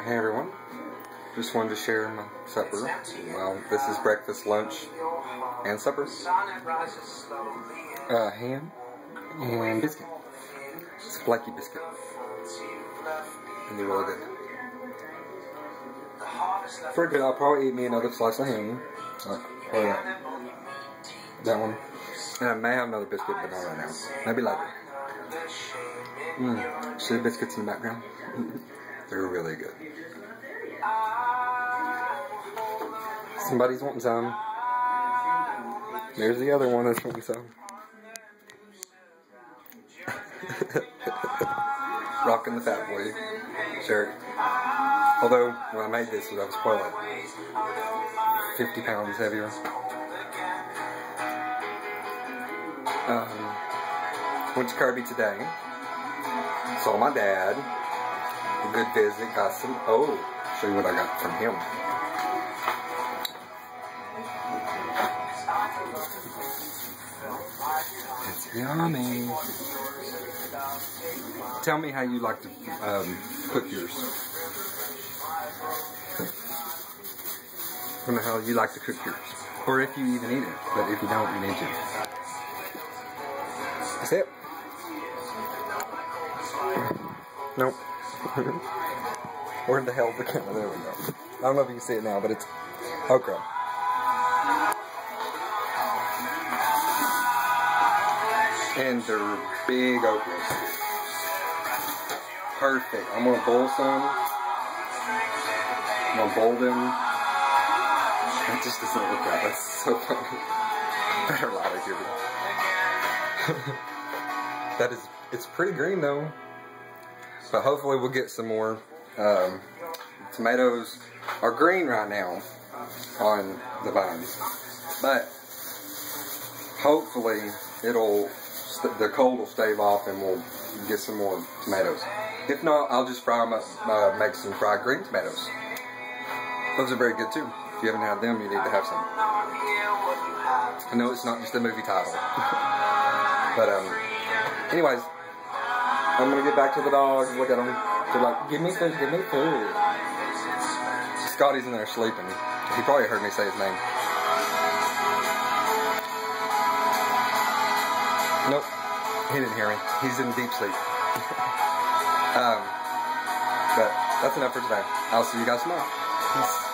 Hey everyone, just wanted to share my supper. Well, this is breakfast, lunch, and supper. Ham and biscuit. It's a flaky biscuit. And they're really good. For a bit, I'll probably eat me another slice of ham. Or that one. And I may have another biscuit, but not right now. Maybe later. See the biscuits in the background? They're really good. Somebody's wanting some. There's the other one that's wanting some. Rocking the fat boy shirt. Although, when I made this, I was probably like 50 pounds heavier. Went to Kirby today. Saw my dad. A good visit. Got some. Oh, show you what I got from him. It's yummy. Tell me how you like to cook yours. I don't know how you like to cook yours. Or if you even eat it. But if you don't, you need to. That's it. Nope. Where the hell's the camera? There we go. I don't know if you can see it now, but it's okra. And they're big okras. Perfect. I'm gonna boil some. I'm gonna boil them. That just doesn't look right. That's so funny. Better louder, here. It's pretty green though. But hopefully we'll get some more. Tomatoes are green right now on the vines. But hopefully the cold will stave off and we'll get some more tomatoes. If not, I'll just fry them up, make some fried green tomatoes. Those are very good too. If you haven't had them, you need to have some. I know it's not just a movie title. But anyways, I'm gonna get back to the dogs. Look at them. They're like, give me food, give me food. Scotty's in there sleeping. He probably heard me say his name. Nope, he didn't hear me. He's in deep sleep. But that's enough for today. I'll see you guys tomorrow. Peace.